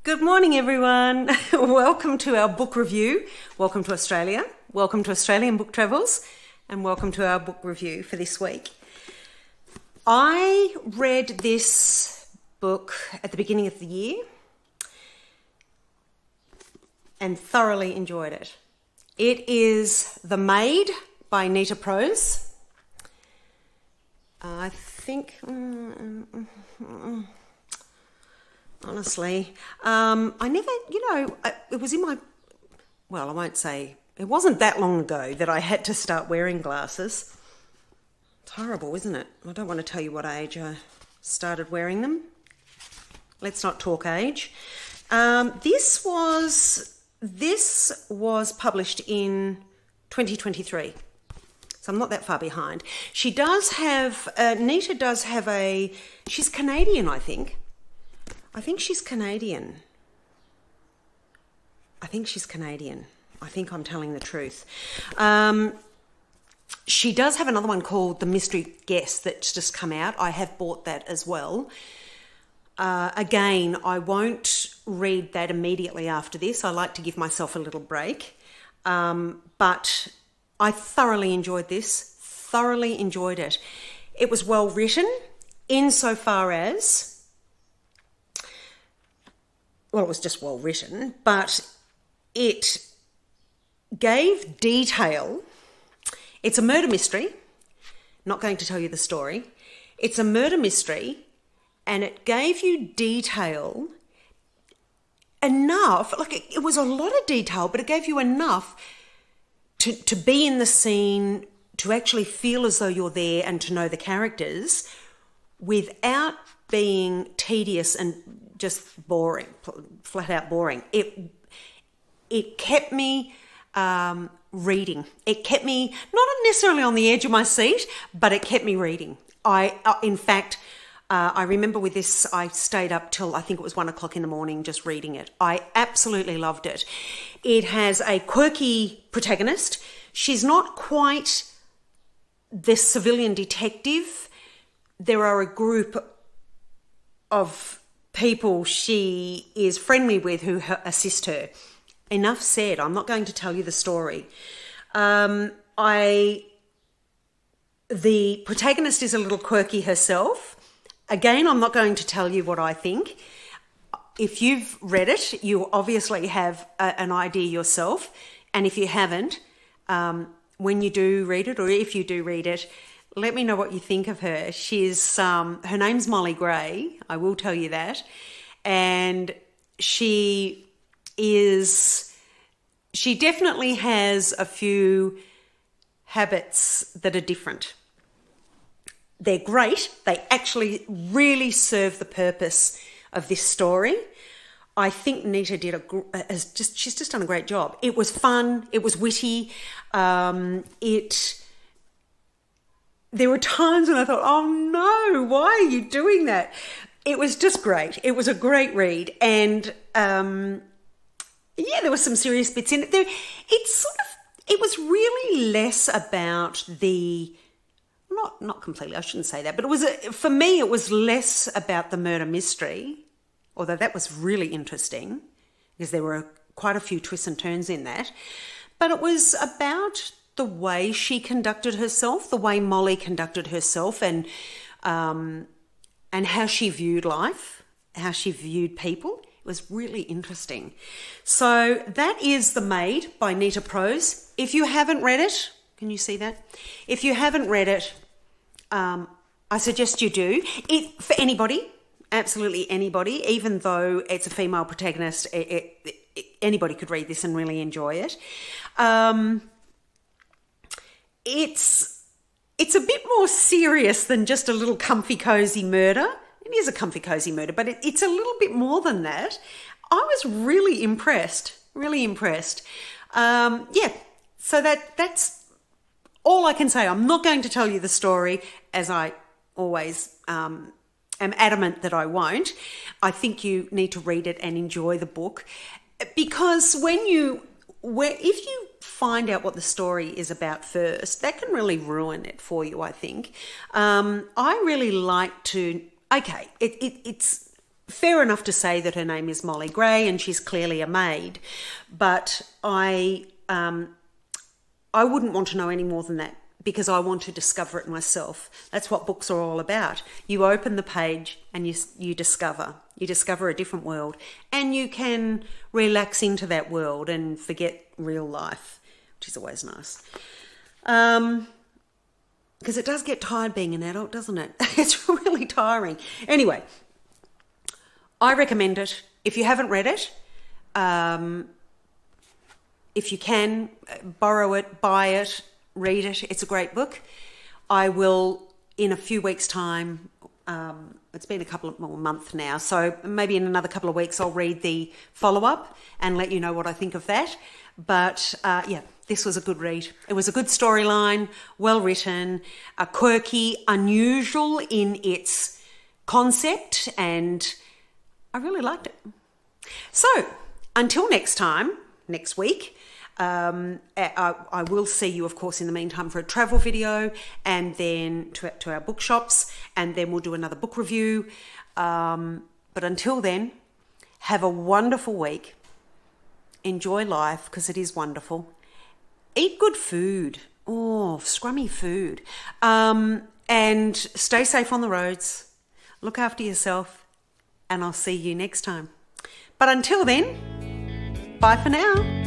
Good morning, everyone. Welcome to our book review. Welcome to Australia. Welcome to Australian Book Travels. And welcome to our book review for this week. I read this book at the beginning of the year and thoroughly enjoyed it. It is The Maid by Nita Prose. I think... Honestly, I never, it was in my, well, I won't say, it wasn't that long ago that I had to start wearing glasses. It's horrible, isn't it? I don't want to tell you what age I started wearing them. Let's not talk age. This was published in 2023. So I'm not that far behind. She does have, Nita does have she's Canadian, I think. I think she's Canadian. I think I'm telling the truth. She does have another one called The Mystery Guest that's just come out. I have bought that as well. Again, I won't read that immediately after this. I like to give myself a little break. But I thoroughly enjoyed this. Thoroughly enjoyed it. It was well written insofar as... Well, it was just well written, but it gave detail. It's a murder mystery. Not going to tell you the story. It's a murder mystery, and it gave you detail enough. Like it was a lot of detail, but it gave you enough to be in the scene, to actually feel as though you're there and to know the characters without being tedious and just boring, flat out boring. It kept me reading. It kept me not necessarily on the edge of my seat, but it kept me reading. In fact, I remember with this, I stayed up till I think it was 1 o'clock in the morning just reading it. I absolutely loved it. It has a quirky protagonist. She's not quite the civilian detective. There are a group of people she is friendly with who assist her. Enough said. I'm not going to tell you the story. The protagonist is a little quirky herself. Again, I'm not going to tell you what I think. If you've read it, you obviously have an idea yourself. And if you haven't, when you do read it, or if you do read it, let me know what you think of her. She's her name's Molly Gray. I will tell you that. And she definitely has a few habits that are different. They're great. They actually really serve the purpose of this story. I think Nita she's just done a great job. It was fun. It was witty. There were times when I thought, oh no, why are you doing that? It was just great. It was a great read. And there were some serious bits in it. It was really less about not completely, I shouldn't say that, but for me, it was less about the murder mystery, although that was really interesting because there were quite a few twists and turns in that. But it was about the way she conducted herself, the way Molly conducted herself, and how she viewed life, how she viewed people. It was really interesting. So that is The Maid by Nita Prose. If you haven't read it, can you see that? If you haven't read it, I suggest you do. For anybody, absolutely anybody, even though it's a female protagonist, anybody could read this and really enjoy it. It's a bit more serious than just a little comfy cozy murder. It is a comfy cozy murder, but it's a little bit more than that. I was really impressed. So that's all I can say. I'm not going to tell you the story, as I always am adamant that I won't. I think you need to read it and enjoy the book, because if you find out what the story is about first, that can really ruin it for you, I think. I really like to... Okay, it's fair enough to say that her name is Molly Gray and she's clearly a maid, but I wouldn't want to know any more than that, because I want to discover it myself. That's what books are all about. You open the page and you discover a different world, and you can relax into that world and forget real life, which is always nice. Because it does get tired being an adult, doesn't it? It's really tiring. Anyway, I recommend it. If you haven't read it, if you can, borrow it, buy it, read it. It's a great book. I will, in a few weeks' time, it's been a month now, so maybe in another couple of weeks I'll read the follow-up and let you know what I think of that. But yeah, this was a good read. It was a good storyline, well written, quirky, unusual in its concept, and I really liked it. So until next time, next week, I will see you, of course, in the meantime for a travel video, and then to our bookshops, and then we'll do another book review. But until then, have a wonderful week. Enjoy life, because it is wonderful. Eat good food. Oh, scrummy food. And stay safe on the roads. Look after yourself, and I'll see you next time. But until then, bye for now.